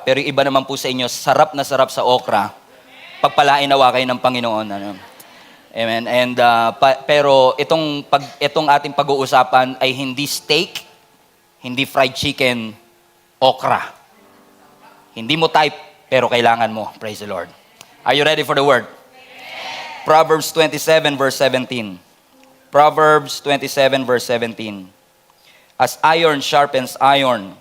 pero yung iba naman po sa inyo, sarap na sarap sa okra. Pagpalain nawa kayo ng Panginoon. Ano? Amen. And, pero itong ating pag-uusapan ay hindi steak, hindi fried chicken, okra. Hindi mo type, pero kailangan mo. Praise the Lord. Are you ready for the word? Yes. Proverbs 27 verse 17. Proverbs 27 verse 17. As iron sharpens iron,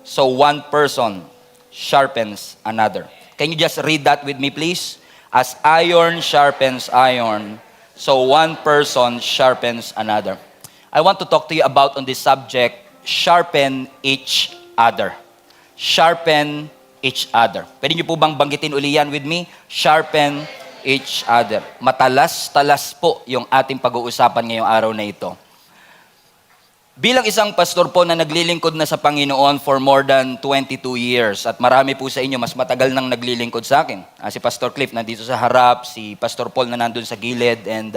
so one person sharpens another. Can you just read that with me, please? As iron sharpens iron, so one person sharpens another. I want to talk to you about on this subject, sharpen each other. Sharpen each other. Pwede niyo po bang banggitin uli yan with me? Sharpen each other. Matalas-talas po yung ating pag-uusapan ngayong araw na ito. Bilang isang pastor po na naglilingkod na sa Panginoon for more than 22 years, at marami po sa inyo mas matagal nang naglilingkod sa akin. Si Pastor Cliff nandito sa harap, si Pastor Paul na nandun sa gilid, and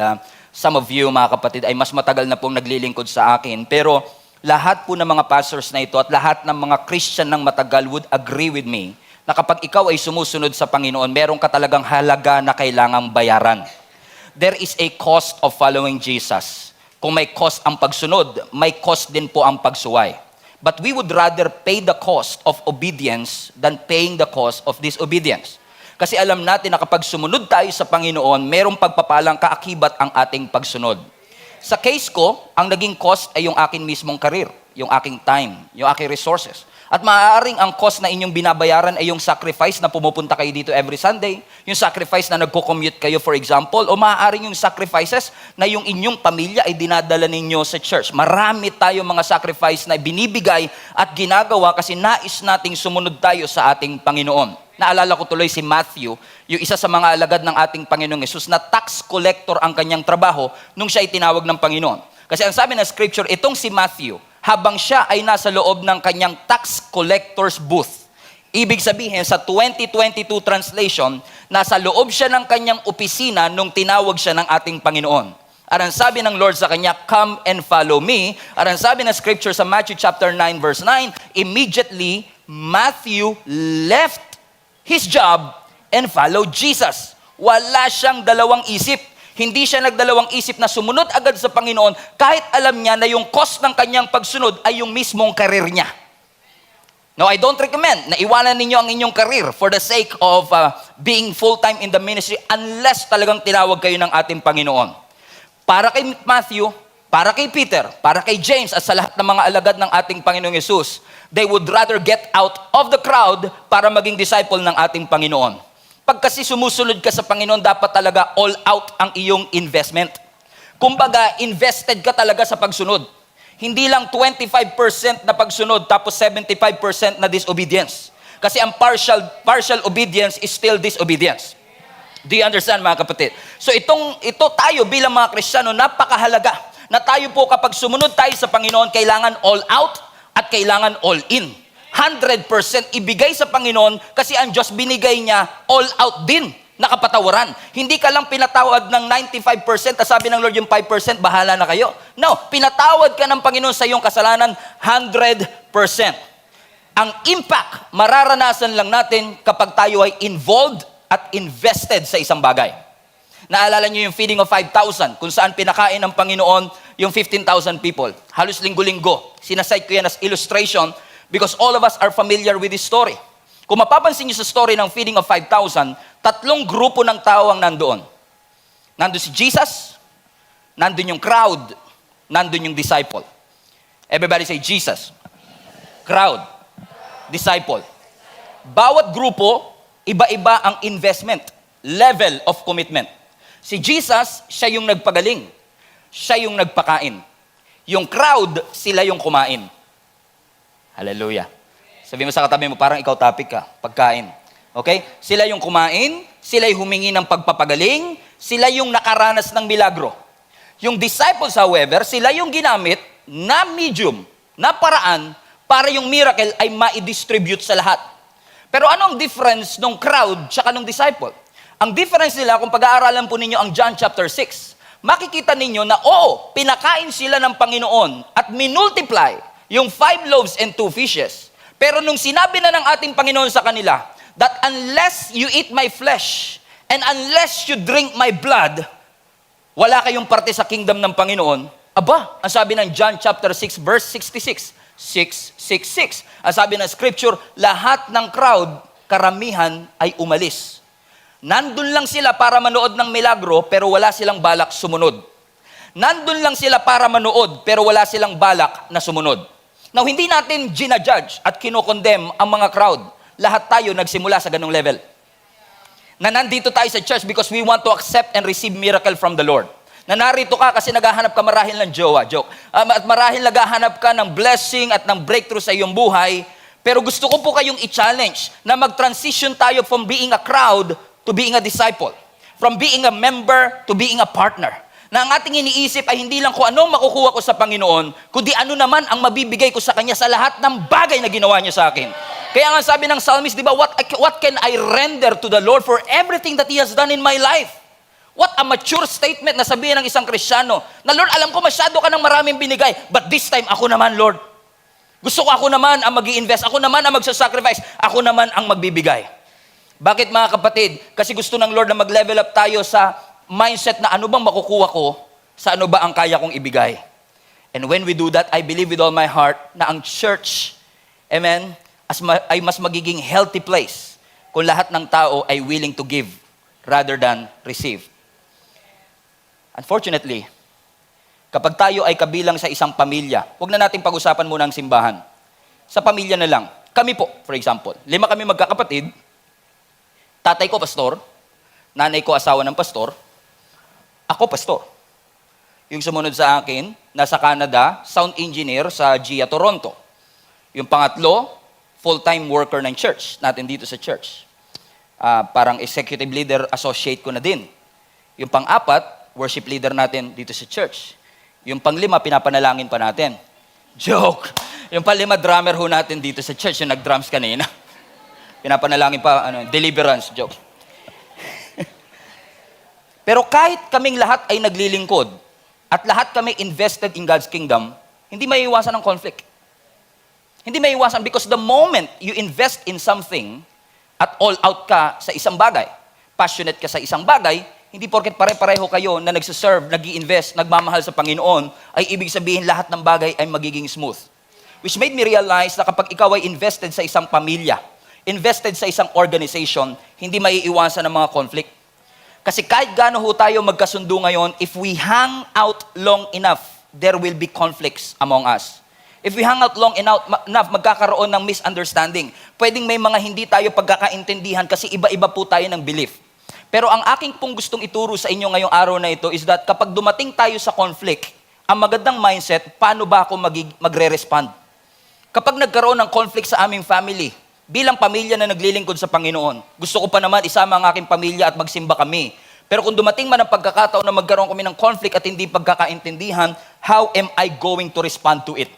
some of you, mga kapatid, ay mas matagal na pong naglilingkod sa akin. Pero lahat po ng mga pastors na ito at lahat ng mga Christian ng matagal would agree with me na kapag ikaw ay sumusunod sa Panginoon, meron ka talagang halaga na kailangang bayaran. There is a cost of following Jesus. Kung may cost ang pagsunod, may cost din po ang pagsuway. But we would rather pay the cost of obedience than paying the cost of disobedience. Kasi alam natin na kapag sumunod tayo sa Panginoon, merong pagpapalang kaakibat ang ating pagsunod. Sa case ko, ang naging cost ay yung akin mismong career, yung aking time, yung aking resources. At maaaring ang cost na inyong binabayaran ay yung sacrifice na pumupunta kayo dito every Sunday, yung sacrifice na nagko-commute kayo for example, o maaaring yung sacrifices na yung inyong pamilya ay dinadala ninyo sa church. Marami tayong mga sacrifice na binibigay at ginagawa kasi nais nating sumunod tayo sa ating Panginoon. Naalala ko tuloy si Matthew, yung isa sa mga alagad ng ating Panginoong Yesus na tax collector ang kanyang trabaho nung siya ay tinawag ng Panginoon. Kasi ang sabi ng scripture, itong si Matthew, habang siya ay nasa loob ng kanyang tax collector's booth. Ibig sabihin, sa 2022 translation, nasa loob siya ng kanyang opisina nung tinawag siya ng ating Panginoon. At ang sabi ng Lord sa kanya, come and follow me. At ang sabi ng scripture sa Matthew chapter 9 verse 9, immediately Matthew left his job and followed Jesus. Wala siyang dalawang isip. Hindi siya nagdalawang isip na sumunod agad sa Panginoon kahit alam niya na yung cost ng kanyang pagsunod ay yung mismong karir niya. Now, I don't recommend na iwanan ninyo ang inyong career for the sake of being full-time in the ministry unless talagang tinawag kayo ng ating Panginoon. Para kay Matthew, para kay Peter, para kay James at sa lahat ng mga alagad ng ating Panginoong Yesus, they would rather get out of the crowd para maging disciple ng ating Panginoon. Pag kasi sumusunod ka sa Panginoon, dapat talaga all out ang iyong investment. Kumbaga, invested ka talaga sa pagsunod. Hindi lang 25% na pagsunod tapos 75% na disobedience. Kasi ang partial obedience is still disobedience. Do you understand, mga kapatid? So ito tayo bilang mga Kristiyano, napakahalaga na tayo po kapag sumunod tayo sa Panginoon, kailangan all out at kailangan all in. 100% ibigay sa Panginoon kasi ang Diyos binigay niya all out din na kapatawaran. Hindi ka lang pinatawad ng 95% at sabi ng Lord yung 5% bahala na kayo. No, pinatawad ka ng Panginoon sa iyong kasalanan 100%. Ang impact mararanasan lang natin kapag tayo ay involved at invested sa isang bagay. Naalala niyo yung feeding of 5,000 kung saan pinakain ng Panginoon yung 15,000 people. Halos linggo-linggo. Sinasite ko yan as illustration because all of us are familiar with this story. Kung mapapansin niyo sa story ng feeding of 5,000, tatlong grupo ng tao ang nandoon. Nandun si Jesus, nandun yung crowd, nandun yung disciple. Everybody say Jesus. Crowd. Disciple. Bawat grupo, iba-iba ang investment, level of commitment. Si Jesus, siya yung nagpagaling. Siya yung nagpakain. Yung crowd, sila yung kumain. Hallelujah. Sabi mo sa katabi mo, parang ikaw topic ka, pagkain. Okay? Sila yung kumain, sila yung humingi ng pagpapagaling, sila yung nakaranas ng milagro. Yung disciples, however, sila yung ginamit na medium, na paraan, para yung miracle ay ma-distribute sa lahat. Pero ano ang difference ng crowd tsaka ng disciple? Ang difference nila, kung pag-aaralan po ninyo ang John chapter 6, makikita ninyo na pinakain sila ng Panginoon at minultiply yung 5 loaves and 2 fishes. Pero nung sinabi na ng ating Panginoon sa kanila, that unless you eat my flesh, and unless you drink my blood, wala kayong parte sa kingdom ng Panginoon. Aba, ang sabi ng John chapter 6, verse 66, 666. Ang sabi ng scripture, lahat ng crowd, karamihan ay umalis. Nandun lang sila para manood ng milagro, pero wala silang balak sumunod. Nandun lang sila para manood, pero wala silang balak na sumunod. Now, hindi natin ginajudge at kinokondem ang mga crowd. Lahat tayo nagsimula sa ganong level. Na nandito tayo sa church because we want to accept and receive miracle from the Lord. Na narito ka kasi naghahanap ka marahil ng jowa, joke. At marahil naghahanap ka ng blessing at ng breakthrough sa iyong buhay. Pero gusto ko po kayong i-challenge na mag-transition tayo from being a crowd to being a disciple. From being a member to being a partner. Na ang ating iniisip ay hindi lang kung anong makukuha ko sa Panginoon, kundi ano naman ang mabibigay ko sa Kanya sa lahat ng bagay na ginawa niya sa akin. Kaya nga sabi ng psalmist, di ba, what can I render to the Lord for everything that He has done in my life? What a mature statement na sabihin ng isang Kristiyano, na Lord, alam ko masyado ka ng maraming binigay, but this time ako naman, Lord. Gusto ko ako naman ang mag-i-invest, ako naman ang magsasacrifice, ako naman ang magbibigay. Bakit mga kapatid? Kasi gusto ng Lord na mag-level up tayo sa mindset na ano bang makukuha ko, sa ano ba ang kaya kong ibigay. And when we do that, I believe with all my heart na ang church, amen, ay mas magiging healthy place kung lahat ng tao ay willing to give rather than receive. Unfortunately, kapag tayo ay kabilang sa isang pamilya, huwag na natin pag-usapan muna ang simbahan. Sa pamilya na lang. Kami po, for example, 5 kami magkakapatid, tatay ko pastor, nanay ko asawa ng pastor, ako pastor. Yung sumunod sa akin, nasa Canada, sound engineer sa GIA Toronto. Yung pangatlo, full-time worker ng church, natin dito sa church. Parang executive leader, associate ko na din. Yung pang-apat, worship leader natin dito sa church. Yung pang-5, pinapanalangin pa natin. Joke! Yung pang-5, drummer ho natin dito sa church, yung nag-drums kanina. Pinapanalangin pa, deliverance, joke. Pero kahit kaming lahat ay naglilingkod at lahat kami invested in God's kingdom, hindi maiiwasan ang conflict. Hindi maiiwasan because the moment you invest in something at all out ka sa isang bagay, passionate ka sa isang bagay, hindi porket pare-pareho kayo na nagsiserve, nag-i-invest, nagmamahal sa Panginoon, ay ibig sabihin lahat ng bagay ay magiging smooth. Which made me realize na kapag ikaw ay invested sa isang pamilya, invested sa isang organization, hindi maiiwasan ang mga conflict. Kasi kahit gaano ho tayo magkasundo ngayon, if we hang out long enough, there will be conflicts among us. If we hang out long enough, magkakaroon ng misunderstanding. Pwedeng may mga hindi tayo pagkakaintindihan kasi iba-iba po tayo ng belief. Pero ang aking pong gustong ituro sa inyo ngayong araw na ito is that kapag dumating tayo sa conflict, ang magandang mindset, paano ba ako magre-respond? Kapag nagkaroon ng conflict sa aming family, bilang pamilya na naglilingkod sa Panginoon, gusto ko pa naman isama ang aking pamilya at magsimba kami. Pero kung dumating man ang pagkakataon na magkaroon kami ng conflict at hindi pagkakaintindihan, how am I going to respond to it?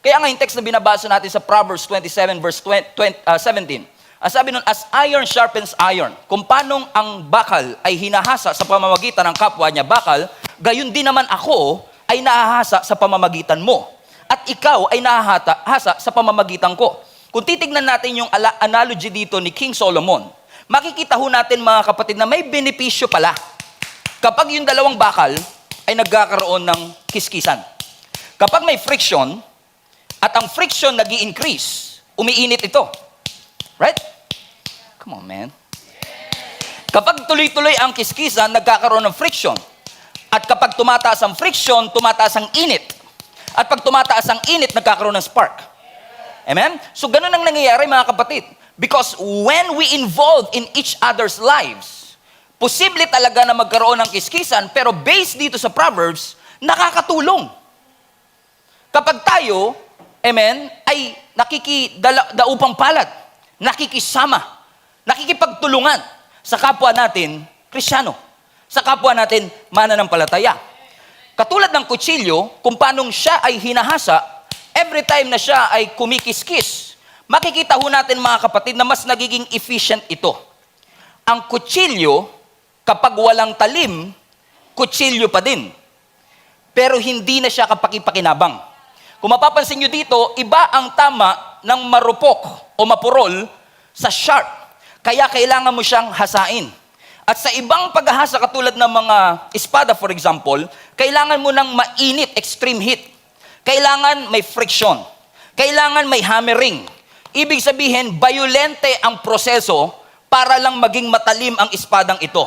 Kaya nga yung text na binabasa natin sa Proverbs 27 verse 17, ang sabi nun, as iron sharpens iron, kung paanong ang bakal ay hinahasa sa pamamagitan ng kapwa niya bakal, gayon din naman ako ay nahahasa sa pamamagitan mo. At ikaw ay nahahasa sa pamamagitan ko. Kung titignan natin yung analogy dito ni King Solomon, makikita ho natin mga kapatid na may benepisyo pala kapag yung dalawang bakal ay nagkakaroon ng kiskisan. Kapag may friction, at ang friction nag-i-increase, umiinit ito. Right? Come on, man. Kapag tuloy-tuloy ang kiskisan, nagkakaroon ng friction. At kapag tumataas ang friction, tumataas ang init. At pag tumataas ang init, nagkakaroon ng spark. Amen? So, ganun ang nangyayari mga kapatid. Because when we involve in each other's lives, posible talaga na magkaroon ng kiskisan, pero based dito sa Proverbs, nakakatulong. Kapag tayo, amen, ay nakikadaupang palad, nakikisama, nakikipagtulungan sa kapwa natin, Kristiyano, sa kapwa natin, mananampalataya. Katulad ng kutsilyo, kung paanong siya ay hinahasa, every time na siya ay kumikiskis, makikita ho natin mga kapatid na mas nagiging efficient ito. Ang kutsilyo, kapag walang talim, kutsilyo pa din. Pero hindi na siya kapakipakinabang. Kung mapapansin nyo dito, iba ang tama ng marupok o mapurol sa sharp. Kaya kailangan mo siyang hasain. At sa ibang paghahasa katulad ng mga espada, for example, kailangan mo ng mainit, extreme heat. Kailangan may friction. Kailangan may hammering. Ibig sabihin, violente ang proseso para lang maging matalim ang espadang ito.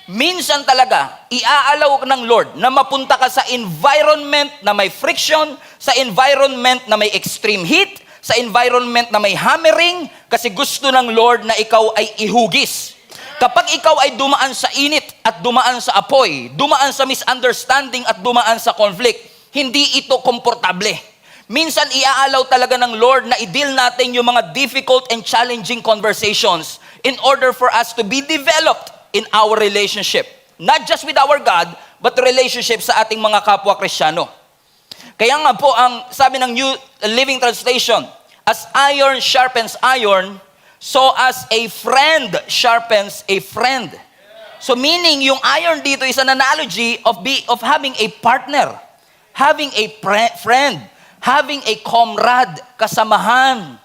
Minsan talaga, iaalaw ng Lord na mapunta ka sa environment na may friction, sa environment na may extreme heat, sa environment na may hammering, kasi gusto ng Lord na ikaw ay ihugis. Kapag ikaw ay dumaan sa init at dumaan sa apoy, dumaan sa misunderstanding at dumaan sa conflict, hindi ito komportable. Minsan iaalaw talaga ng Lord na i-deal natin yung mga difficult and challenging conversations in order for us to be developed in our relationship. Not just with our God, but relationship sa ating mga kapwa Kristiyano. Kaya nga po, ang sabi ng New Living Translation, as iron sharpens iron, so as a friend sharpens a friend. So meaning, yung iron dito is an analogy of having a partner, having a friend, having a comrade, kasamahan.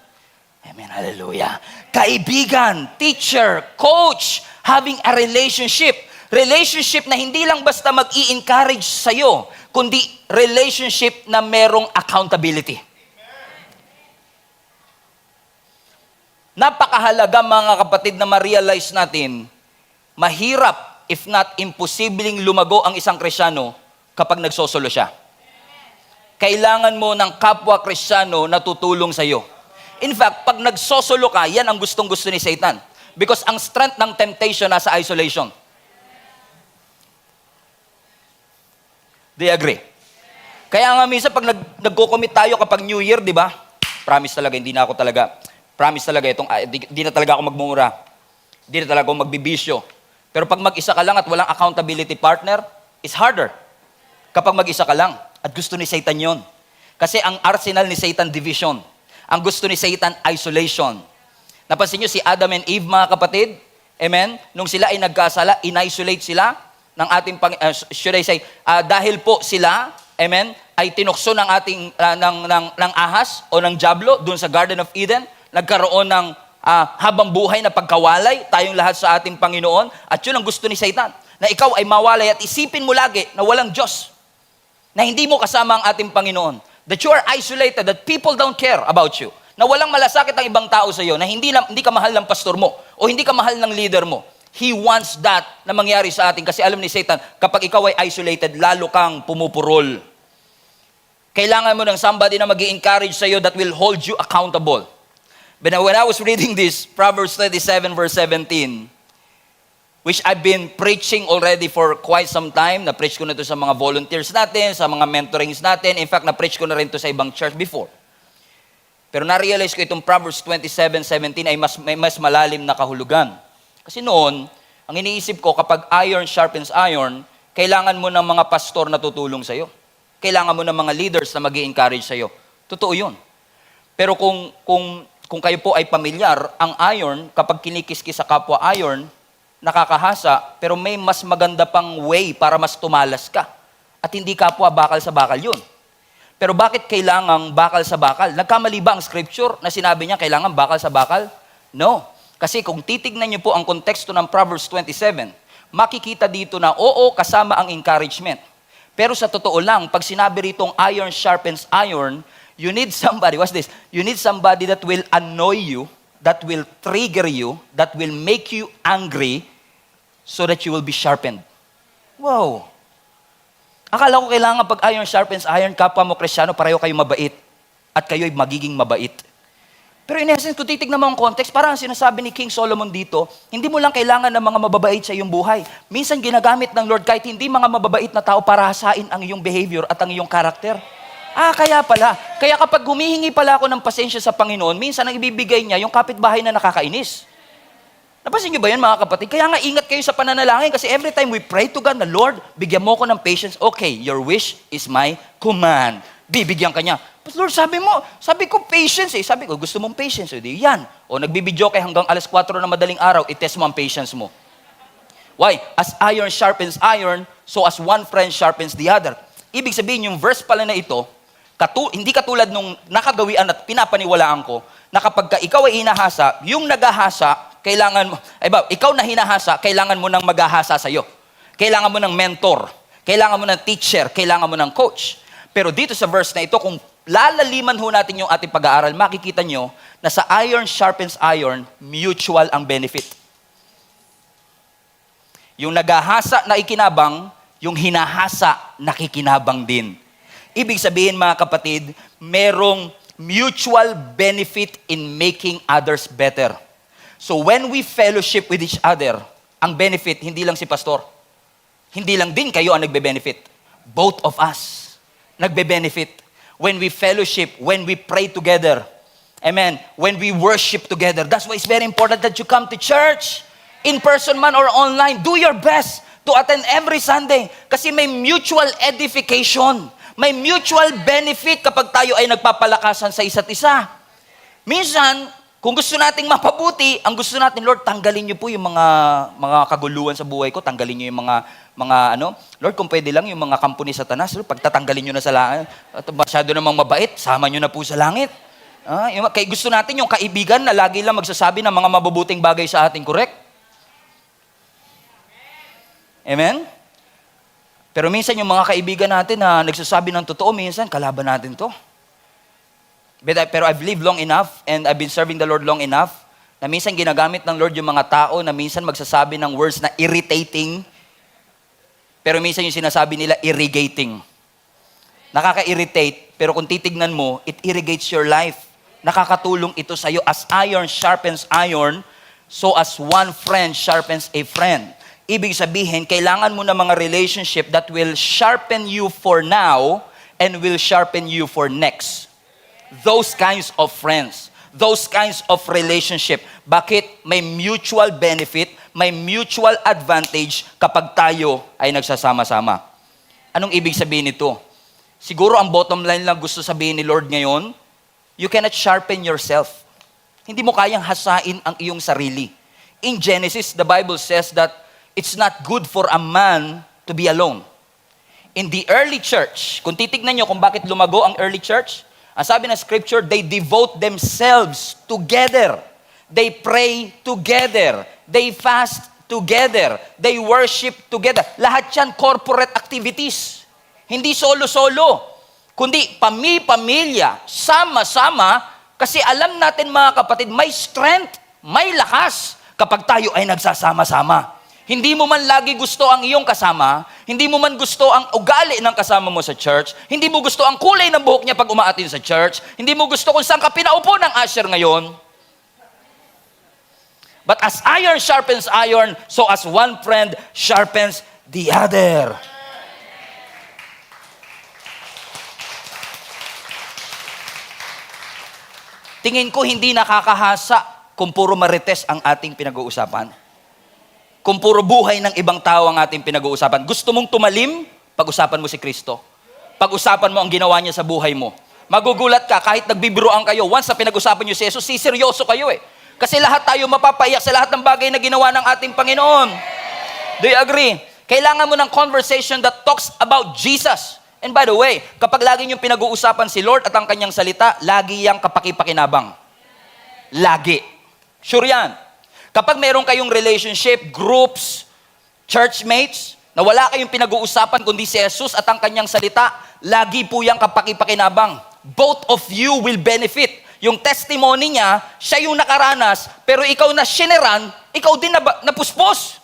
Amen, hallelujah. Kaibigan, teacher, coach, having a relationship. Relationship na hindi lang basta mag-i-encourage sa'yo, kundi relationship na merong accountability. Napakahalaga mga kapatid na ma-realize natin, mahirap, if not imposibleng lumago ang isang Kristiyano kapag nagsosolo siya. Kailangan mo ng kapwa Kristiyano na tutulong sa'yo. In fact, pag nagsosolo ka, yan ang gustong-gusto ni Satan. Because ang strength ng temptation nasa isolation. Do you agree? Kaya nga minsan pag nagko-commit tayo kapag New Year, di ba? Promise talaga, hindi na ako talaga. Promise talaga, di na talaga ako magmumura. Di na talaga ako magbibisyo. Pero pag mag-isa ka lang at walang accountability partner, it's harder. Kapag mag-isa ka lang. At gusto ni Satan yon. Kasi ang arsenal ni Satan, division. Ang gusto ni Satan, isolation. Napansin nyo si Adam and Eve, mga kapatid? Amen? Nung sila ay nagkasala, in-isolate sila ng ating, dahil po sila, amen, ay tinukso ng ating, ng ahas o ng diablo doon sa Garden of Eden. Nagkaroon ng habang buhay na pagkawalay, tayong lahat sa ating Panginoon. At yun ang gusto ni Satan, na ikaw ay mawalay at isipin mo lagi na walang Diyos. Na hindi mo kasama ang ating Panginoon. That you are isolated, that people don't care about you. Na walang malasakit ang ibang tao sa iyo, na hindi ka mahal ng pastor mo, o hindi ka mahal ng leader mo. He wants that na mangyari sa atin. Kasi alam ni Satan, kapag ikaw ay isolated, lalo kang pumupurol. Kailangan mo ng somebody na mag-i-encourage sa iyo that will hold you accountable. But when I was reading this, Proverbs 37 verse 17, which I've been preaching already for quite some time. Na-preach ko na ito sa mga volunteers natin, sa mga mentorings natin. In fact, na-preach ko na rin ito sa ibang church before. Pero na-realize ko itong Proverbs 27:17 ay mas malalim na kahulugan. Kasi noon, ang iniisip ko, kapag iron sharpens iron, kailangan mo ng mga pastor na tutulong sa'yo. Kailangan mo ng mga leaders na mag-i-encourage sa'yo. Totoo yun. Pero kung kayo po ay pamilyar, ang iron, kapag kinikiskis sa kapwa iron, nakakahasa, pero may mas maganda pang way para mas tumalas ka. At hindi kapwa bakal sa bakal yun. Pero bakit kailangang bakal sa bakal? Nagkamali ba ang scripture na sinabi niya kailangan bakal sa bakal? No. Kasi kung titignan niyo po ang konteksto ng Proverbs 27, makikita dito na oo, kasama ang encouragement. Pero sa totoo lang, pag sinabi ritong iron sharpens iron, you need somebody, what's this? You need somebody that will annoy you, that will trigger you, that will make you angry, so that you will be sharpened. Wow! Akala ko kailangan pag iron sharpens iron, kapwa mo Kristiyano, pareho kayo mabait. At kayo'y magiging mabait. Pero in essence, kung titignan mo ang context, parang sinasabi ni King Solomon dito, hindi mo lang kailangan ng mga mababait sa iyong buhay. Minsan ginagamit ng Lord kahit hindi mga mababait na tao para hasain ang iyong behavior at ang iyong karakter. Kaya pala. Kaya kapag humihingi pala ako ng pasensya sa Panginoon, minsan ang ibibigay niya yung kapitbahay na nakakainis. Napansin niyo ba yan, mga kapatid? Kaya nga ingat kayo sa pananalangin kasi every time we pray to God na, Lord, bigyan mo ko ng patience. Okay, your wish is my command. Bibigyan ka niya. But Lord, sabi ko patience eh. Sabi ko, gusto mong patience? O di yan. O nagbibidyo kayo hanggang 4:00 na madaling araw, itest mo ang patience mo. Why? As iron sharpens iron, so as one friend sharpens the other. Ibig sabihin, yung verse pala na ito, Hindi katulad nung nakagawian at pinapaniwalaan ko na kapag ka ikaw ay hinahasa, yung naghahasa, kailangan mo, ikaw na hinahasa, kailangan mo ng maghahasa sa'yo. Kailangan mo ng mentor, kailangan mo ng teacher, kailangan mo ng coach. Pero dito sa verse na ito, kung lalaliman ho natin yung ating pag-aaral, makikita nyo na sa iron sharpens iron, mutual ang benefit. Yung naghahasa na ikinabang, yung hinahasa nakikinabang din. Ibig sabihin mga kapatid, merong mutual benefit in making others better. So when we fellowship with each other, ang benefit, hindi lang si pastor. Hindi lang din kayo ang nagbe-benefit. Both of us nagbe-benefit. When we fellowship, when we pray together, amen, when we worship together. That's why it's very important that you come to church, in person man or online. Do your best to attend every Sunday kasi may mutual edification. May mutual benefit kapag tayo ay nagpapalakasan sa isa't isa. Minsan, kung gusto nating mapabuti, ang gusto natin, Lord, tanggalin niyo po yung mga kaguluhan sa buhay ko, tanggalin niyo yung mga Lord, kung pwede lang yung mga kampo ni Satanas, Lord, pagtatanggalin niyo na sa langit, at masyado namang mabait, sama niyo na po sa langit. Kaya gusto natin yung kaibigan na lagi lang magsasabi ng mga mabubuting bagay sa atin, correct? Amen? Pero minsan yung mga kaibigan natin na nagsasabi ng totoo, minsan kalaban natin to. Pero I've lived long enough and I've been serving the Lord long enough na minsan ginagamit ng Lord yung mga tao na minsan magsasabi ng words na irritating, pero minsan yung sinasabi nila irrigating. Nakaka-irritate, pero kung titignan mo, it irrigates your life. Nakakatulong ito sa'yo. As iron sharpens iron, so as one friend sharpens a friend. Ibig sabihin, kailangan mo ng mga relationship that will sharpen you for now and will sharpen you for next. Those kinds of friends, those kinds of relationship. Bakit? May mutual benefit, may mutual advantage kapag tayo ay nagsasama-sama. Anong ibig sabihin nito? Siguro ang bottom line lang gusto sabihin ni Lord ngayon, you cannot sharpen yourself. Hindi mo kayang hasain ang iyong sarili. In Genesis, the Bible says that it's not good for a man to be alone. In the early church, kung titignan nyo kung bakit lumago ang early church, ang sabi ng scripture, they devote themselves together. They pray together. They fast together. They worship together. Lahat yan corporate activities. Hindi solo-solo, kundi pamilya, sama-sama, kasi alam natin mga kapatid, may strength, may lakas kapag tayo ay nagsasama-sama. Hindi mo man lagi gusto ang iyong kasama, hindi mo man gusto ang ugali ng kasama mo sa church, hindi mo gusto ang kulay ng buhok niya pag umaatin sa church, hindi mo gusto kung saan ka pinaupo ng usher ngayon. But as iron sharpens iron, so as one friend sharpens the other. Tingin ko hindi nakakahasa kung puro marites ang ating pinag-uusapan. Kung puro buhay ng ibang tao ang ating pinag-uusapan. Gusto mong tumalim? Pag-usapan mo si Kristo. Pag-usapan mo ang ginawa niya sa buhay mo. Magugulat ka kahit nagbibiruan kayo. Once na pinag-usapan niyo si Jesus, siseryoso kayo eh. Kasi lahat tayo mapapaiyak sa lahat ng bagay na ginawa ng ating Panginoon. Do you agree? Kailangan mo ng conversation that talks about Jesus. And by the way, kapag lagi niyong pinag-uusapan si Lord at ang kanyang salita, lagi yang kapakipakinabang. Lagi. Sure yan. Kapag meron kayong relationship, groups, churchmates, na wala kayong pinag-uusapan kundi si Jesus at ang kanyang salita, lagi po yang kapakipakinabang. Both of you will benefit. Yung testimony niya, siya yung nakaranas, pero ikaw na sineran, ikaw din napuspos.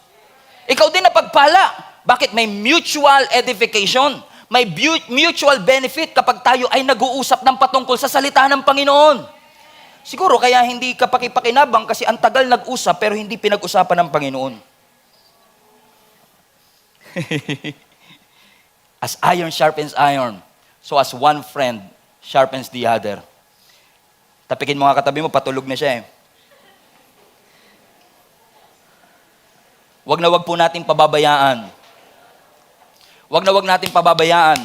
Ikaw din napagpala. Bakit? May mutual edification. May mutual benefit kapag tayo ay nag-uusap ng patungkol sa salita ng Panginoon. Siguro kaya hindi ka pakipakinabang kasi ang tagal nag-usap pero hindi pinag-usapan ng Panginoon. As iron sharpens iron, so as one friend sharpens the other. Tapikin mo nga katabi mo, patulog na siya eh. Wag na wag po nating pababayaan. Wag na wag nating pababayaan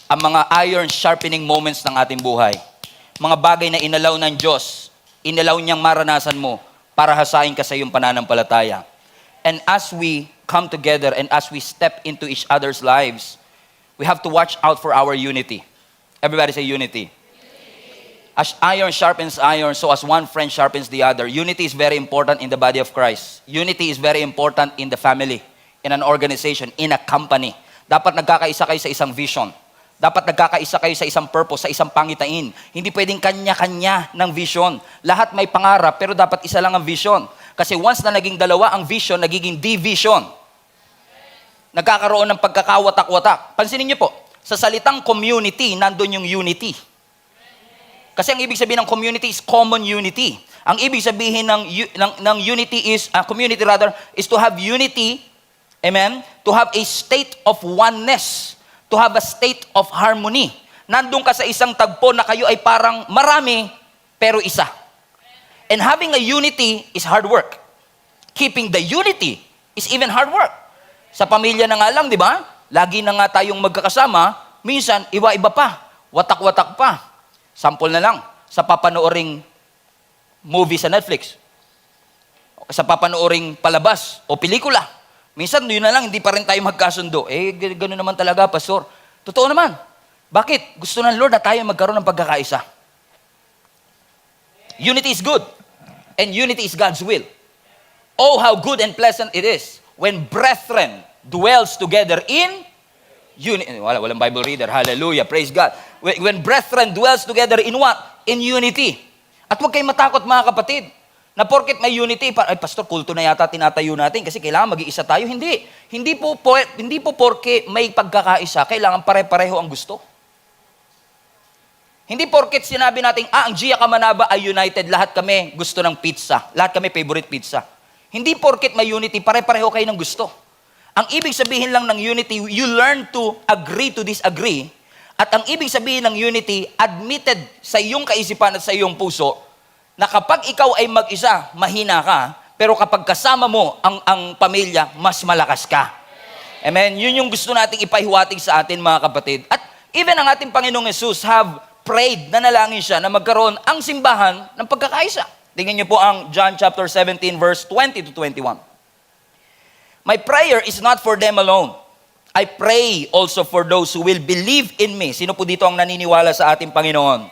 ang mga iron sharpening moments ng ating buhay. Mga bagay na inalaw ng Diyos, inalaw niyang maranasan mo para hasain ka sa iyong pananampalataya. And as we come together and as we step into each other's lives, we have to watch out for our unity. Everybody say unity. As iron sharpens iron, so as one friend sharpens the other. Unity is very important in the body of Christ. Unity is very important in the family, in an organization, in a company. Dapat nagkakaisa kayo sa isang vision. Dapat nagkakaisa kayo sa isang purpose, sa isang pangitain. Hindi pwedeng kanya-kanya ng vision. Lahat may pangarap, pero dapat isa lang ang vision. Kasi once na naging dalawa ang vision, nagiging division. Nagkakaroon ng pagkakawatak-watak. Pansinin niyo po, sa salitang community, nandun yung unity. Kasi ang ibig sabihin ng community is common unity. Ang ibig sabihin ng unity is, community rather, is to have unity, amen? To have a state of oneness. To have a state of harmony. Nandun ka sa isang tagpo na kayo ay parang marami, pero isa. And having a unity is hard work. Keeping the unity is even hard work. Sa pamilya na nga lang, di ba? Lagi na nga tayong magkakasama, minsan, iba-iba pa. Watak-watak pa. Sample na lang, sa papanooring movie sa Netflix, sa papanooring palabas o pelikula. Minsan, yun na lang, hindi pa rin tayo magkasundo. Gano'n naman talaga, Pastor. Totoo naman. Bakit? Gusto ng Lord na tayo magkaroon ng pagkakaisa. Unity is good. And unity is God's will. Oh, how good and pleasant it is when brethren dwells together in unity. Walang Bible reader. Hallelujah. Praise God. When brethren dwells together in what? In unity. At huwag kayong matakot mga kapatid. Na porket may unity, ay pastor, kulto na yata tinatayo natin kasi kailangan mag-iisa tayo. Hindi. Hindi po porke may pagkakaisa, kailangan pare-pareho ang gusto. Hindi porket sinabi natin, ang Gia Kamanaba ay united, lahat kami gusto ng pizza. Lahat kami favorite pizza. Hindi porket may unity, pare-pareho kayo ng gusto. Ang ibig sabihin lang ng unity, you learn to agree to disagree. At ang ibig sabihin ng unity, admitted sa iyong kaisipan at sa iyong puso, na kapag ikaw ay mag-isa, mahina ka, pero kapag kasama mo ang pamilya, mas malakas ka. Amen? Yun yung gusto nating ipahiwatig sa atin mga kapatid. At even ang ating Panginoong Jesus have prayed, nanalangin siya na magkaroon ang simbahan ng pagkakaisa. Tingnan niyo po ang John chapter 17 verse 20 to 21. My prayer is not for them alone. I pray also for those who will believe in me. Sino po dito ang naniniwala sa ating Panginoon?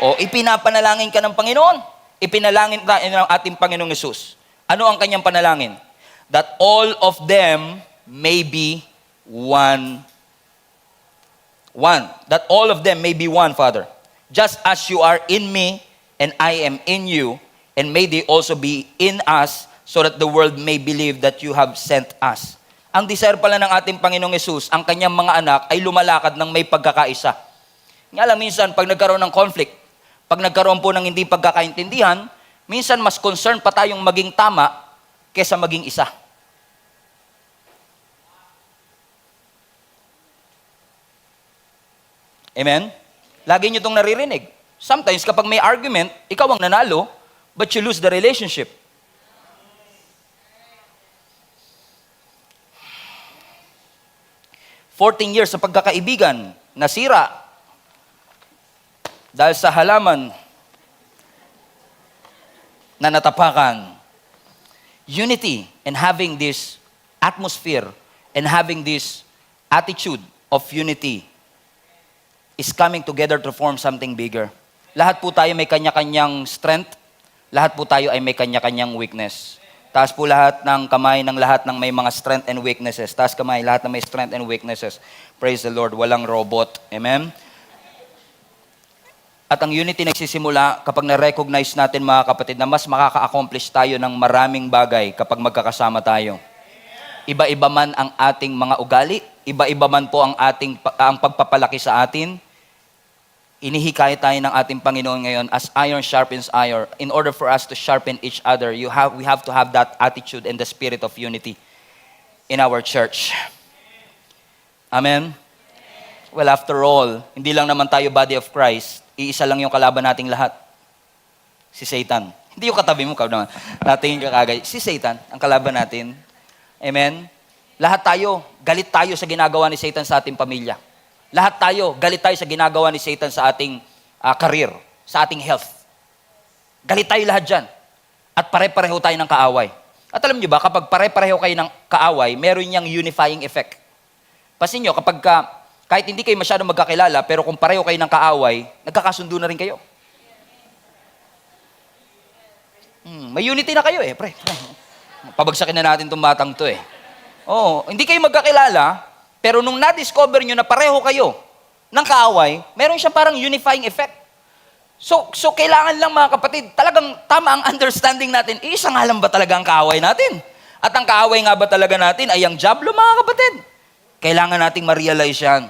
O ipinapanalangin ka ng Panginoon. Ipinalangin ka ng ating Panginoong Jesus. Ano ang kanyang panalangin? That all of them may be one. One. That all of them may be one, Father. Just as you are in me and I am in you, and may they also be in us, so that the world may believe that you have sent us. Ang desire pala ng ating Panginoong Yesus, ang kanyang mga anak ay lumalakad ng may pagkakaisa. Nga lang minsan, pag nagkaroon ng conflict, pag nagkaroon po ng hindi pagkakaintindihan, minsan mas concern pa tayong maging tama kesa maging isa. Amen? Lagi nyo itong naririnig. Sometimes, kapag may argument, ikaw ang nanalo, but you lose the relationship. 14 years sa pagkakaibigan, nasira dahil sa halaman na natapakan. Unity and having this atmosphere and having this attitude of unity is coming together to form something bigger. Lahat po tayo may kanya-kanyang strength, lahat po tayo ay may kanya-kanyang weakness. Taas po lahat ng kamay ng lahat ng may mga strength and weaknesses. Taas kamay lahat ng may strength and weaknesses. Praise the Lord. Walang robot. Amen? At ang unity nagsisimula kapag na-recognize natin mga kapatid na mas makaka-accomplish tayo ng maraming bagay kapag magkakasama tayo. Iba-iba man ang ating mga ugali, iba-iba man po ang pagpapalaki sa atin. Inihikayat tayo ng ating Panginoon ngayon as iron sharpens iron. In order for us to sharpen each other, we have to have that attitude and the spirit of unity in our church. Amen? Well, after all, hindi lang naman tayo body of Christ. Iisa lang yung kalaban nating lahat. Si Satan. Hindi yung katabi mo, naman. Natin yung kakagay. Si Satan, ang kalaban natin. Amen? Lahat tayo, galit tayo sa ginagawa ni Satan sa ating pamilya. Lahat tayo, galit tayo sa ginagawa ni Satan sa ating career, sa ating health. Galit tayo lahat dyan. At pare-pareho tayo ng kaaway. At alam niyo ba, kapag pare-pareho kayo ng kaaway, meron niyang unifying effect. Pasin niyo, kapag Kahit hindi kayo masyadong magkakilala, pero kung pareho kayo ng kaaway, nagkakasundo na rin kayo. May unity na kayo eh, pre. Pabagsakin na natin itong batang to eh. Oo, hindi kayo magkakilala, pero nung na-discover nyo na pareho kayo ng kaaway, meron siya parang unifying effect. So kailangan lang mga kapatid, talagang tama ang understanding natin, isa nga lang ba talaga ang kaaway natin? At ang kaaway nga ba talaga natin ay ang diablo mga kapatid? Kailangan nating ma-realize yan.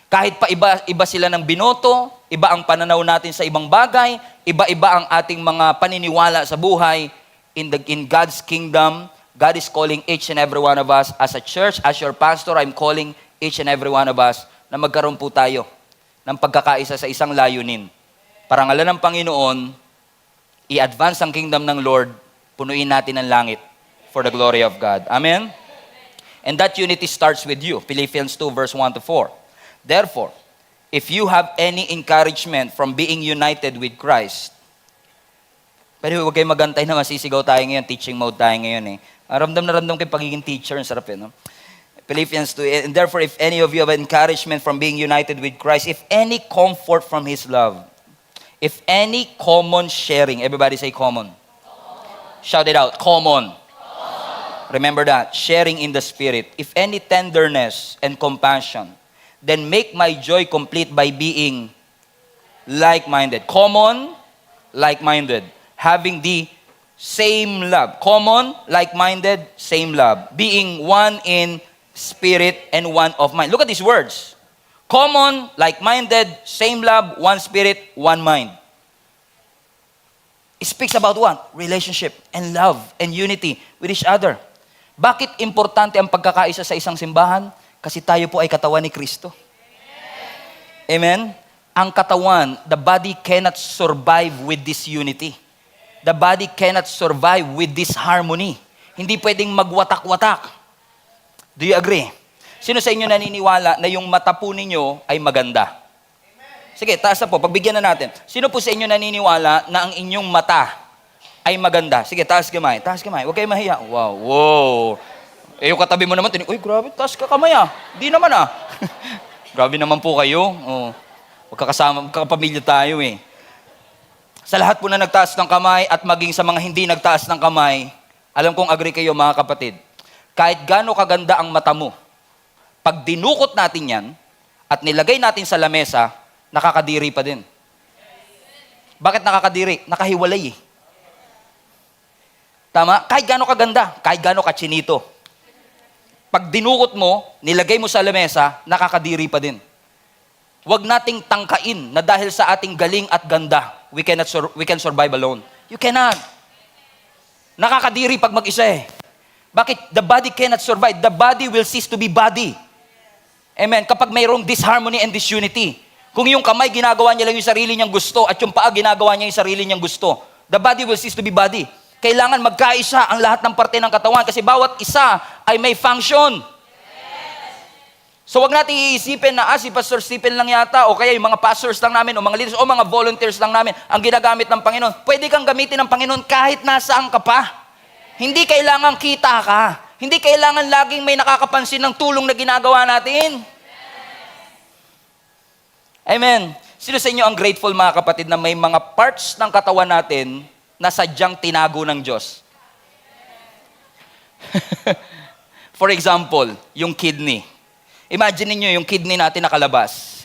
Kahit pa iba sila ng binoto, iba ang pananaw natin sa ibang bagay, iba-iba ang ating mga paniniwala sa buhay, in God's kingdom, God is calling each and every one of us as a church, as your pastor, I'm calling each and every one of us na magkaroon po tayo ng pagkakaisa sa isang layunin. Para ngalan ng Panginoon, i-advance ang kingdom ng Lord, punuin natin ang langit for the glory of God. Amen? And that unity starts with you. Philippians 2 verse 1 to 4. Therefore, if you have any encouragement from being united with Christ, pero huwag kayo magantay na masisigaw tayo ngayon, teaching mode tayo ngayon eh. Ramdam na ramdam kayo pagiging teacher, ang sarap no? Philippians 2, and therefore if any of you have encouragement from being united with Christ, if any comfort from His love, if any common sharing, everybody say common. Shout it out, common. Remember that, sharing in the Spirit. If any tenderness and compassion, then make my joy complete by being like-minded. Common, like-minded. Having the same love. Common, like-minded, same love. Being one in spirit and one of mind. Look at these words. Common, like-minded, same love, one spirit, one mind. It speaks about what? Relationship and love and unity with each other. Bakit importante ang pagkakaisa sa isang simbahan? Kasi tayo po ay katawan ni Kristo. Amen? Ang katawan, the body cannot survive with this unity. The body cannot survive with this harmony. Hindi pwedeng magwatak-watak. Do you agree? Sino sa inyo naniniwala na yung mata po ninyo ay maganda? Sige, taas na po. Pagbigyan na natin. Sino po sa inyo naniniwala na ang inyong mata ay maganda? Sige, taas kamay. Taas kamay. Huwag kayo mahiya. Wow. Eh, yung katabi mo naman, uy, grabe, taas ka kamay ah. Di naman ah. Grabe naman po kayo. Oh. Magkakasama, magkakapamilya tayo eh. Sa lahat po na nagtaas ng kamay at maging sa mga hindi nagtaas ng kamay, alam kong agree kayo mga kapatid, kahit gaano kaganda ang mata mo, pag dinukot natin yan at nilagay natin sa lamesa, nakakadiri pa din. Bakit nakakadiri? Nakahiwalay eh. Tama? Kahit gaano kaganda, kahit gaano kachinito. Pag dinukot mo, nilagay mo sa lamesa, nakakadiri pa din. Huwag nating tangkain na dahil sa ating galing at ganda, we can survive alone. You cannot. Nakakadiri pag mag-isa eh. Bakit? The body cannot survive. The body will cease to be body. Amen. Kapag mayroong disharmony and disunity. Kung yung kamay, ginagawa niya lang yung sarili niyang gusto at yung paa, ginagawa niya yung sarili niyang gusto. The body will cease to be body. Kailangan magkaisa ang lahat ng parte ng katawan kasi bawat isa ay may function. So wag natin iisipin na si Pastor Stephen lang yata o kaya yung mga pastors lang namin o mga leaders o mga volunteers lang namin ang ginagamit ng Panginoon. Pwede kang gamitin ng Panginoon kahit nasaan ka pa. Hindi kailangan kita ka. Hindi kailangan laging may nakakapansin ng tulong na ginagawa natin. Amen. Sino sa inyo ang grateful mga kapatid na may mga parts ng katawan natin na sadyang tinago ng Diyos? For example, yung kidney. Imagine niyo yung kidney natin nakalabas.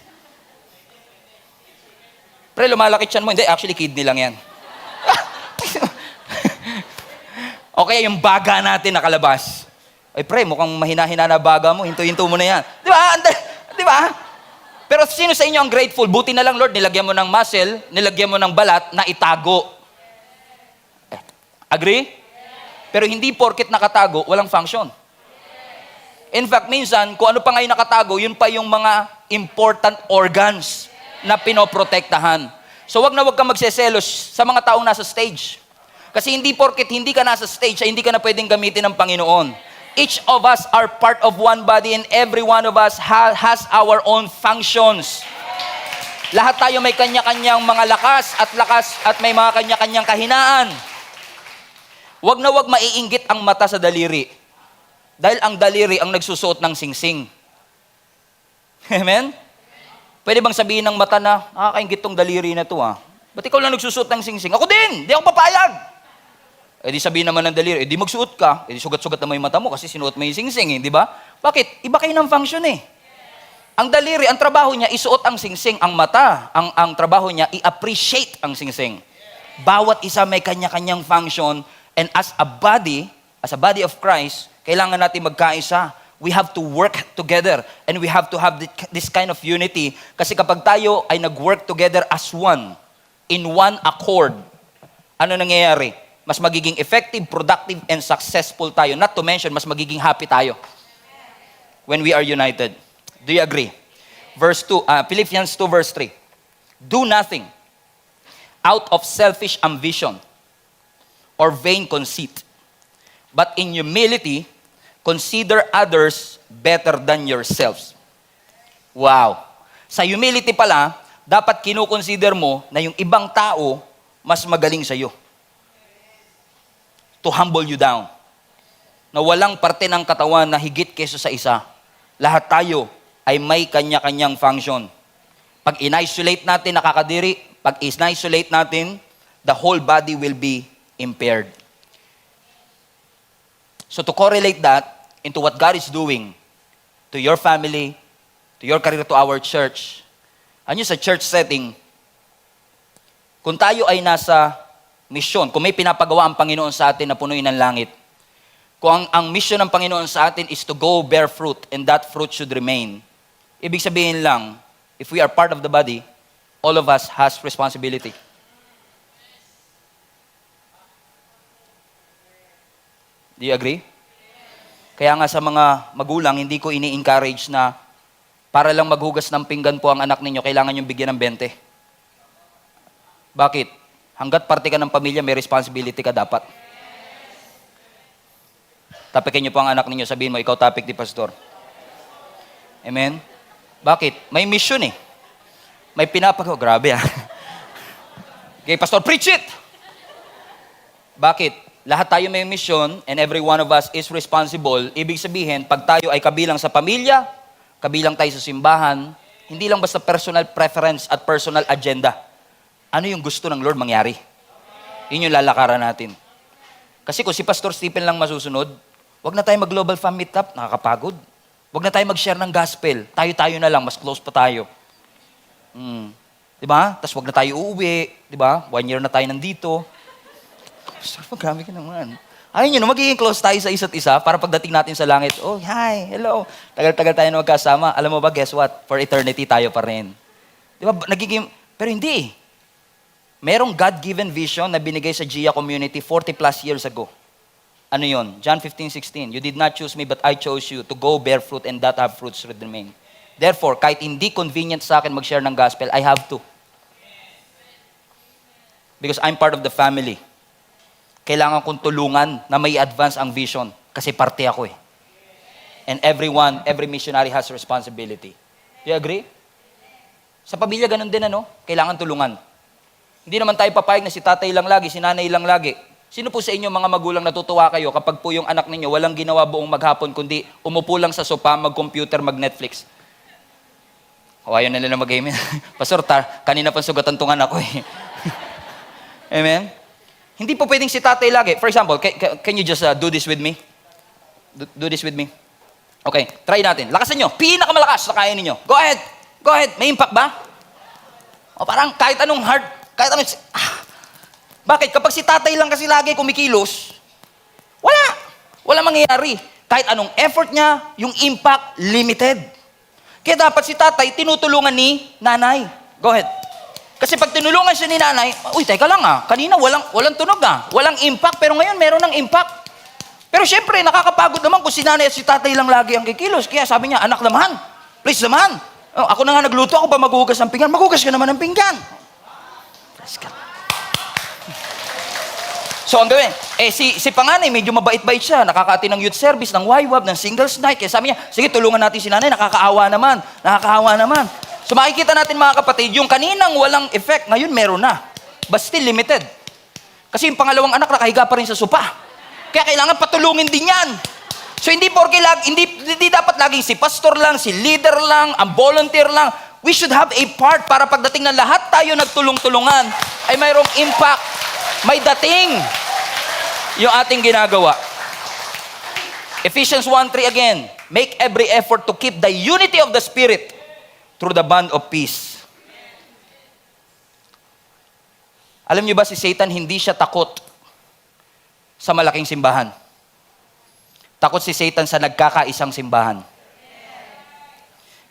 Pre, lumalaki tiyan mo. Hindi, actually kidney lang yan. Okay, yung baga natin nakalabas. Ay pre, mukhang mahina-hina na baga mo. Hinto-hinto mo na yan. Di ba? Di ba? Pero sino sa inyo ang grateful? Buti na lang, Lord, nilagyan mo ng muscle, nilagyan mo ng balat na itago. Agree? Pero hindi porket nakatago, walang function. In fact, minsan, kung ano pa ngayon nakatago, yun pa yung mga important organs na pinoprotektahan. So wag na wag kang magseselos sa mga taong nasa stage. Kasi hindi porket hindi ka nasa stage, ay hindi ka na pwedeng gamitin ng Panginoon. Each of us are part of one body and every one of us has our own functions. Lahat tayo may kanya-kanyang mga lakas at may mga kanya-kanyang kahinaan. Wag na wag maiinggit ang mata sa daliri. Dahil ang daliri ang nagsusuot ng singsing. Amen? Pwede bang sabihin ng mata na, nakakaingit tong daliri na to Ba't ikaw lang nagsusuot ng singsing? Ako din! Di ako papayag! Eh di sabihin naman ng daliri, di magsuot ka. Eh di sugat-sugat naman yung mata mo kasi sinuot mo yung singsing di ba? Bakit? Iba kayo ng function Ang daliri, ang trabaho niya, isuot ang singsing. Ang mata, ang trabaho niya, i-appreciate ang singsing. Bawat isa may kanya-kanyang function. And as a body of Christ, kailangan natin magkaisa. We have to work together. And we have to have this kind of unity. Kasi kapag tayo ay nag-work together as one, in one accord, ano nangyayari? Mas magiging effective, productive, and successful tayo. Not to mention, mas magiging happy tayo. When we are united. Do you agree? Philippians 2 verse 3. Do nothing out of selfish ambition or vain conceit, but in humility, consider others better than yourselves. Wow. Sa humility pala, dapat kinukonsider mo na yung ibang tao mas magaling sa iyo. To humble you down. Na walang parte ng katawan na higit kaysa sa isa. Lahat tayo ay may kanya-kanyang function. Pag in-isolate natin, nakakadiri. Pag in-isolate natin, the whole body will be impaired. So to correlate that into what God is doing to your family, to your career, to our church, ano sa church setting, kung tayo ay nasa misyon, kung may pinapagawa ang Panginoon sa atin na punuin ng langit, kung ang mission ng Panginoon sa atin is to go bear fruit and that fruit should remain, ibig sabihin lang, if we are part of the body, all of us has responsibility. Do you agree? Kaya nga sa mga magulang, hindi ko ini-encourage na para lang maghugas ng pinggan po ang anak ninyo, kailangan yung bigyan ng 20. Bakit? Hanggat parte ka ng pamilya, may responsibility ka dapat. Tapikin niyo po ang anak ninyo, sabihin mo, ikaw tapik ni pastor. Amen? Bakit? May mission May pinapagawa. Grabe Okay, pastor, preach it! Bakit? Lahat tayo may mission and every one of us is responsible. Ibig sabihin, pag tayo ay kabilang sa pamilya, kabilang tayo sa simbahan, hindi lang basta personal preference at personal agenda. Ano yung gusto ng Lord mangyari? Yun yung lalakaran natin. Kasi kung si Pastor Stephen lang masusunod, wag na tayo mag-global fam meetup, nakakapagod. Wag na tayo mag-share ng gospel. Tayo-tayo na lang, mas close pa tayo. Diba? Tapos wag na tayo uuwi. Diba? 1 year na tayo nandito. Pastor, magrami ka naman. Ayun yun, magiging close tayo sa isa't isa para pagdating natin sa langit, oh, hi, hello. Tagal-tagal tayo na magkasama. Alam mo ba, guess what? For eternity tayo pa rin. Diba? Pero hindi. Merong God-given vision na binigay sa Gia community 40 plus years ago. Ano yon? John 15:16. You did not choose me, but I chose you to go bear fruit and that have fruits remain. Therefore, kahit hindi convenient sa akin mag-share ng gospel, I have to. Because I'm part of the family. Kailangan kong tulungan na may advance ang vision kasi parte ako And every missionary has responsibility. Do you agree? Sa pamilya ganun din kailangan tulungan. Hindi naman tayo papayag na si tatay lang lagi, si nanay lang lagi. Sino po sa inyo mga magulang natutuwa kayo kapag po yung anak ninyo walang ginawa buong maghapon kundi umupo lang sa sopa, mag-computer, mag-Netflix? Ayaw nila na mag-game. Pastor, kanina pang sugatan tungan ako Amen? Hindi po pwedeng si tatay lagi. For example, can you just do this with me? Do this with me. Okay, try natin. Lakasan nyo. Pinakamalakas na kaya ninyo. Go ahead. Go ahead. May impact ba? O parang kahit anong hard, kahit anong... Bakit? Kapag si tatay lang kasi lagi kumikilos, wala mangyayari. Kahit anong effort niya, yung impact, limited. Kaya dapat si tatay tinutulungan ni nanay. Go ahead. Kasi pag tinulungan siya ni nanay, uy, teka lang kanina walang tunog walang impact, pero ngayon meron ng impact. Pero syempre, nakakapagod naman kung si nanay at si tatay lang lagi ang kikilos. Kaya sabi niya, anak naman, please naman. Oh, ako na nga nagluto, ako pa maghugas ng pinggan. Maghugas ka naman ng pinggan. Praise God. So ang gawin, si panganay, medyo mabait-bait siya. Nakakati ng youth service, ng YWAB, ng singles night. Kaya sabi niya, sige, tulungan natin si nanay, nakakaawa naman. So makikita natin mga kapatid, yung kaninang walang effect, ngayon meron na. But still limited. Kasi yung pangalawang anak nakahiga pa rin sa sopa. Kaya kailangan patulungin din yan. So hindi porke hindi dapat laging si pastor lang, si leader lang, ang volunteer lang. We should have a part para pagdating ng lahat tayo nagtulong-tulungan ay mayroong impact, may dating yung ating ginagawa. Ephesians 1:3 again, make every effort to keep the unity of the Spirit through the bond of peace. Alam niyo ba si Satan hindi siya takot sa malaking simbahan. Takot si Satan sa nagkakaisang simbahan.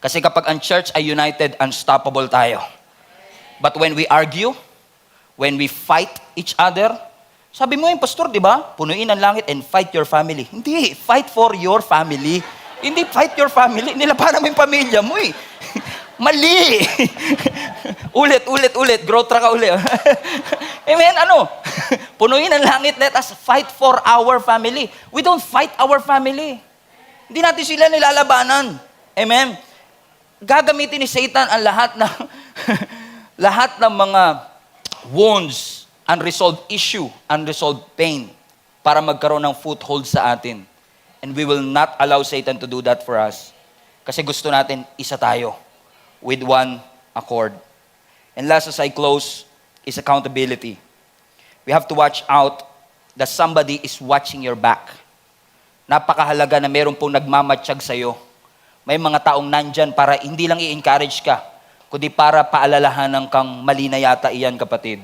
Kasi kapag ang church ay united, unstoppable tayo. But when we argue, when we fight each other, sabi mo yung pastor, di ba? Punuin ang langit and fight your family. Hindi, fight for your family. Hindi fight your family. Nilabanan mo yung pamilya mo eh. Mali! ulit. Growth track ka ulit. Amen? Ano? Punuin ang langit, let us fight for our family. We don't fight our family. Hindi natin sila nilalabanan. Amen? Gagamitin ni Satan ang lahat ng mga wounds, unresolved issue, unresolved pain para magkaroon ng foothold sa atin. And we will not allow Satan to do that for us. Kasi gusto natin isa tayo with one accord. And last as I close is accountability. We have to watch out that somebody is watching your back. Napakahalaga na meron pong nagmamatsyag sa'yo. May mga taong nandyan para hindi lang i-encourage ka, kundi para paalalahanan kang mali na yata iyan, kapatid.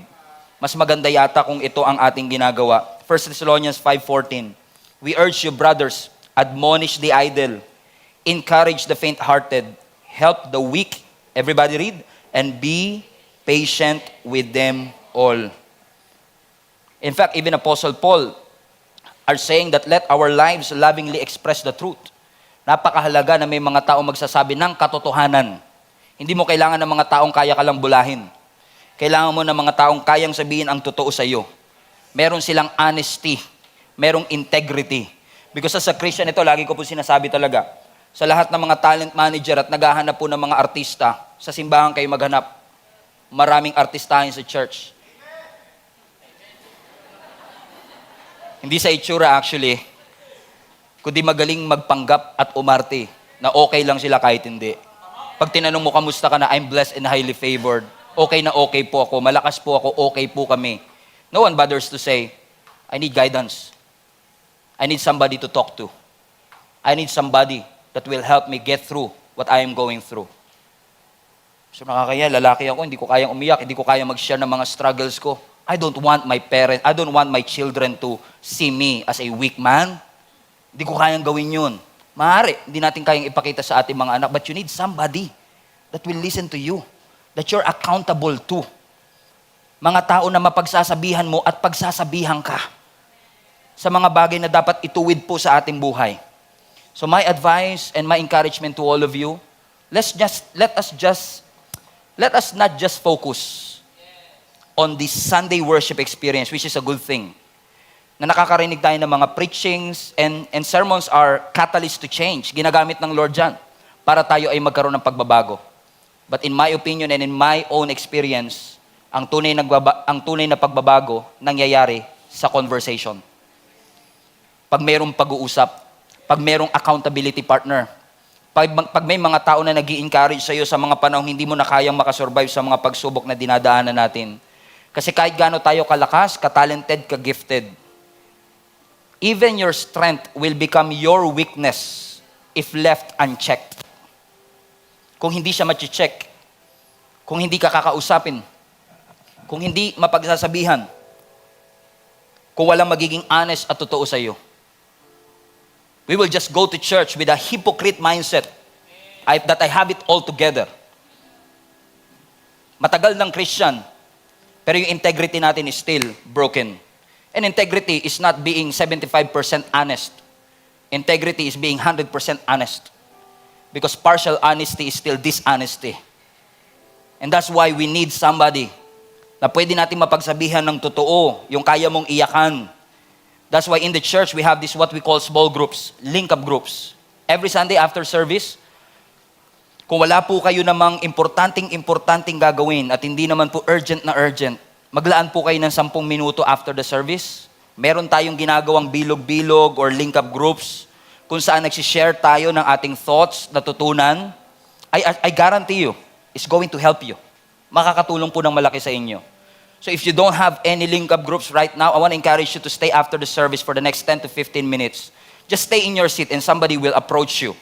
Mas maganda yata kung ito ang ating ginagawa. 1 Thessalonians 5:14. We urge you, brothers, admonish the idle, encourage the faint-hearted, help the weak, everybody read, and be patient with them all. In fact, even Apostle Paul are saying that let our lives lovingly express the truth. Napakahalaga na may mga taong magsasabi ng katotohanan. Hindi mo kailangan ng mga taong kaya ka lang bulahin. Kailangan mo ng mga taong kayang sabihin ang totoo sa iyo. Meron silang honesty, merong integrity. Because as a Christian, ito lagi ko po sinasabi talaga, sa lahat ng mga talent manager at naghahanap po ng mga artista, sa simbahan kayo maghanap. Maraming artistahin sa church. Hindi sa itsura actually, kundi magaling magpanggap at umarte na okay lang sila kahit hindi. Pag tinanong mo, kamusta ka na? I'm blessed and highly favored. Okay na okay po ako. Malakas po ako. Okay po kami. No one bothers to say, I need guidance. I need somebody to talk to. I need somebody that will help me get through what I am going through. So nakakaya, lalaki ako, hindi ko kayang umiyak, hindi ko kayang mag-share ng mga struggles ko. I don't want my children to see me as a weak man. Hindi ko kayang gawin yun. Maaari, hindi natin kayang ipakita sa ating mga anak, but you need somebody that will listen to you, that you're accountable to. Mga tao na mapagsasabihan mo at pagsasabihan ka sa mga bagay na dapat ituwid po sa ating buhay. So my advice and my encouragement to all of you, let us not just focus on the Sunday worship experience, which is a good thing. Na nakakarinig tayo ng mga preachings and sermons are catalyst to change. Ginagamit ng Lord dyan para tayo ay magkaroon ng pagbabago. But in my opinion and in my own experience, ang tunay na pagbabago nangyayari sa conversation. Pag mayroong pag-uusap, pag mayroong accountability partner, pag may mga tao na nag-i-encourage sa iyo sa mga panahong hindi mo na kayang makasurvive sa mga pagsubok na dinadaanan natin. Kasi kahit gaano tayo kalakas, ka-talented, ka-gifted, even your strength will become your weakness if left unchecked. Kung hindi siya machi-check, kung hindi ka kakausapin, kung hindi mapagsasabihan, kung walang magiging honest at totoo sa iyo. We will just go to church with a hypocrite mindset that I have it all together. Matagal ng Christian, pero yung integrity natin is still broken. And integrity is not being 75% honest. Integrity is being 100% honest. Because partial honesty is still dishonesty. And that's why we need somebody na pwede natin mapagsabihan ng totoo, yung kaya mong iyakan. That's why in the church, we have this what we call small groups, link-up groups. Every Sunday after service, kung wala po kayo namang importanteng gagawin at hindi naman po urgent, maglaan po kayo ng 10 minuto after the service. Meron tayong ginagawang bilog-bilog or link-up groups kung saan nagsishare tayo ng ating thoughts, natutunan, I guarantee you, it's going to help you. Makakatulong po ng malaki sa inyo. So if you don't have any link-up groups right now, I want to encourage you to stay after the service for the next 10 to 15 minutes. Just stay in your seat and somebody will approach you.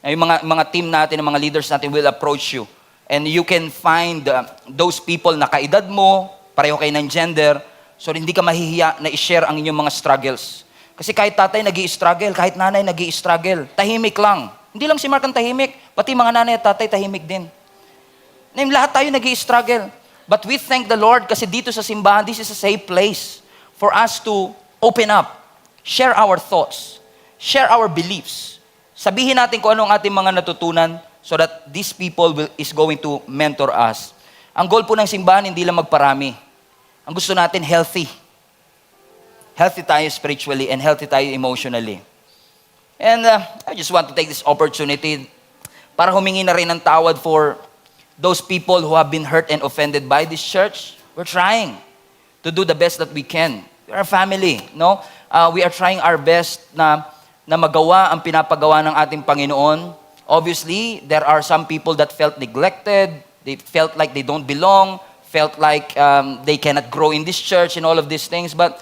Yung mga team natin, yung mga leaders natin will approach you. And you can find those people na kaedad mo, pareho kayo ng gender, so hindi ka mahihiya na i-share ang inyong mga struggles. Kasi kahit tatay nag-i-struggle, kahit nanay nag-i-struggle, tahimik lang. Hindi lang si Mark ang tahimik, pati mga nanay at tatay tahimik din. Lahat tayo nag-i-struggle. But we thank the Lord kasi dito sa simbahan, this is a safe place for us to open up, share our thoughts, share our beliefs. Sabihin natin kung ano ang ating mga natutunan so that these people is going to mentor us. Ang goal po ng simbahan, hindi lang magparami. Ang gusto natin, healthy. Healthy tayo spiritually and healthy tayo emotionally. And I just want to take this opportunity para humingi na rin ng tawad for those people who have been hurt and offended by this church. We're trying to do the best that we can. We're a family, no? We are trying our best na magawa ang pinapagawa ng ating Panginoon. Obviously, there are some people that felt neglected, they felt like they don't belong, felt like they cannot grow in this church and all of these things. But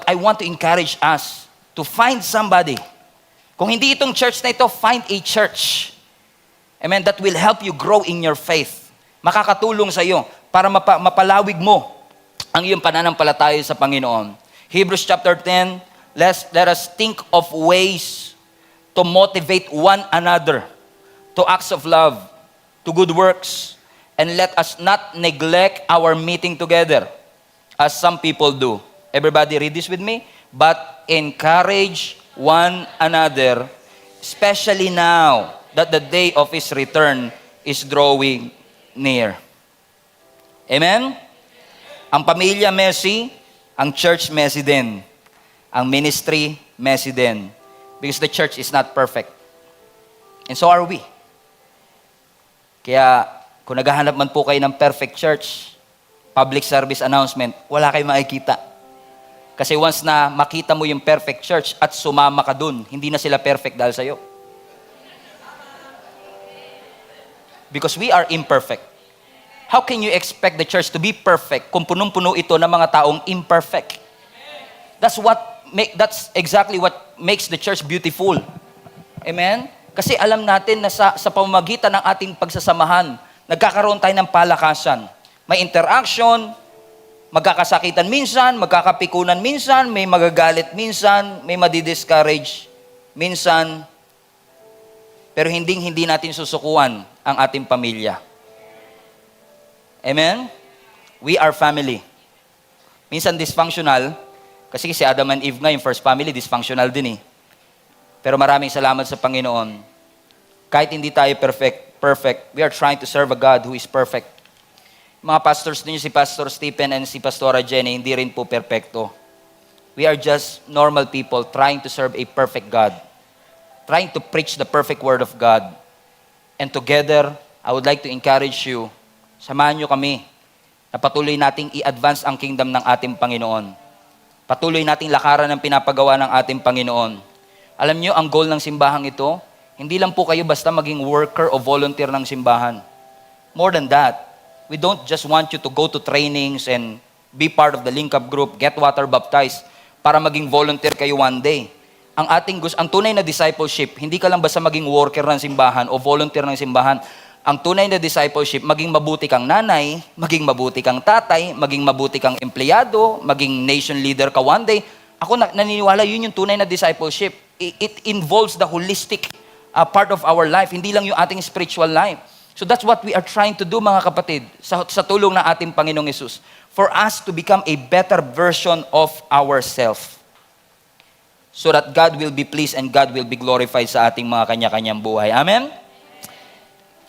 I want to encourage us to find somebody. Kung hindi itong church na ito, find a church. Amen, that will help you grow in your faith. Makakatulong sa iyo para mapalawig mo ang iyong pananampalataya sa Panginoon. Hebrews chapter 10, let us think of ways to motivate one another to acts of love, to good works, and let us not neglect our meeting together, as some people do. Everybody read this with me. But encourage one another, especially now that the day of His return is drawing near. Amen? Ang pamilya messy, ang church messy din. Ang ministry messy din. Because the church is not perfect. And so are we. Kaya, kung naghahanap man po kayo ng perfect church, public service announcement, wala kayong makikita. Kasi once na makita mo yung perfect church at sumama ka dun, hindi na sila perfect dahil sa'yo. Because we are imperfect. How can you expect the church to be perfect kung punong-puno ito ng mga taong imperfect? That's exactly what makes the church beautiful. Amen? Kasi alam natin na sa pamamagitan ng ating pagsasamahan, nagkakaroon tayo ng palakasan. May interaction, magkakasakitan minsan, magkakapikunan minsan, may magagalit minsan, may madidiscourage minsan, pero hindi natin susukuan ang ating pamilya. Amen? We are family. Minsan dysfunctional, kasi si Adam and Eve nga, yung first family, dysfunctional din eh. Pero maraming salamat sa Panginoon. Kahit hindi tayo perfect, we are trying to serve a God who is perfect. Mga pastors ninyo, si Pastor Stephen and si Pastora Jenny, hindi rin po perfecto. We are just normal people trying to serve a perfect God. Trying to preach the perfect word of God. And together, I would like to encourage you, samahan nyo kami na patuloy nating i-advance ang kingdom ng ating Panginoon. Patuloy nating lakaran ang pinapagawa ng ating Panginoon. Alam nyo, ang goal ng simbahang ito, hindi lang po kayo basta maging worker o volunteer ng simbahan. More than that, we don't just want you to go to trainings and be part of the link-up group, get water baptized, para maging volunteer kayo one day. Ang tunay na discipleship, hindi ka lang basta maging worker ng simbahan o volunteer ng simbahan. Ang tunay na discipleship, maging mabuti kang nanay, maging mabuti kang tatay, maging mabuti kang empleyado, maging nation leader ka one day. Ako naniniwala, yun yung tunay na discipleship. It involves the holistic part of our life, hindi lang yung ating spiritual life. So that's what we are trying to do, mga kapatid, sa tulong ng ating Panginoong Hesus, for us to become a better version of ourselves. So that God will be pleased and God will be glorified sa ating mga kanya-kanyang buhay. Amen?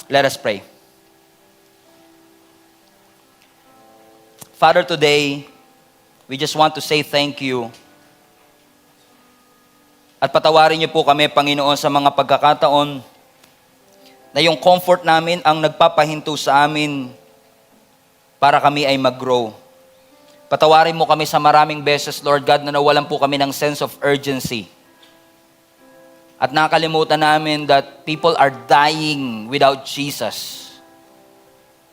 Let us pray. Father, today, we just want to say thank you. At patawarin niyo po kami, Panginoon, sa mga pagkakataon na yung comfort namin ang nagpapahinto sa amin para kami ay mag-grow. Patawarin mo kami sa maraming beses, Lord God, na nawalan po kami ng sense of urgency. At nakakalimutan namin that people are dying without Jesus.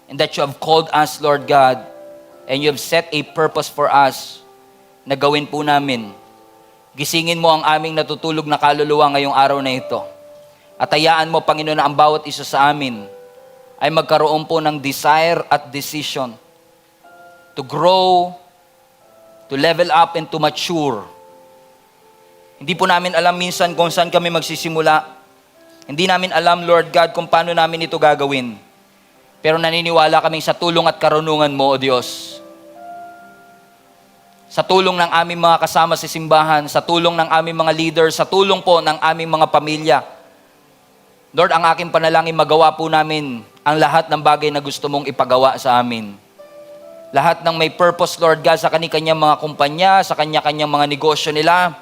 And that you have called us, Lord God, and you have set a purpose for us na gawin po namin. Gisingin mo ang aming natutulog na kaluluwa ngayong araw na ito. At hayaan mo, Panginoon, na ang bawat isa sa amin ay magkaroon po ng desire at decision to grow, to level up, and to mature. Hindi po namin alam minsan kung saan kami magsisimula. Hindi namin alam, Lord God, kung paano namin ito gagawin. Pero naniniwala kami sa tulong at karunungan mo, O Diyos. Sa tulong ng aming mga kasama sa simbahan, sa tulong ng aming mga leaders, sa tulong po ng aming mga pamilya. Lord, ang aking panalangin, magawa po namin ang lahat ng bagay na gusto mong ipagawa sa amin. Lahat ng may purpose, Lord God, sa kanya-kanyang mga kumpanya, sa kanya-kanyang mga negosyo nila,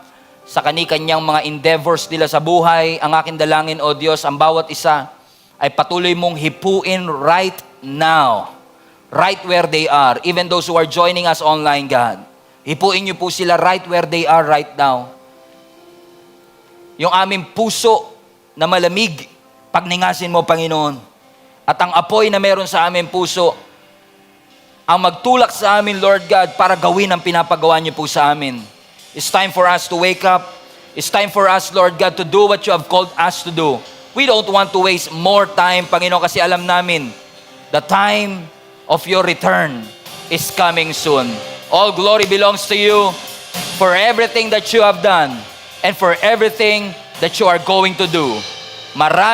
sa kanya-kanyang mga endeavors nila sa buhay, ang aking dalangin, O Diyos, ang bawat isa ay patuloy mong hipuin right now, right where they are, even those who are joining us online, God. Hipuin niyo po sila right where they are right now. Yung aming puso na malamig, pagningasin mo, Panginoon. At ang apoy na meron sa aming puso, ang magtulak sa amin, Lord God, para gawin ang pinapagawa niyo po sa amin. It's time for us to wake up. It's time for us, Lord God, to do what you have called us to do. We don't want to waste more time, Panginoon, kasi alam namin, the time of your return is coming soon. All glory belongs to you for everything that you have done and for everything that you are going to do. Marami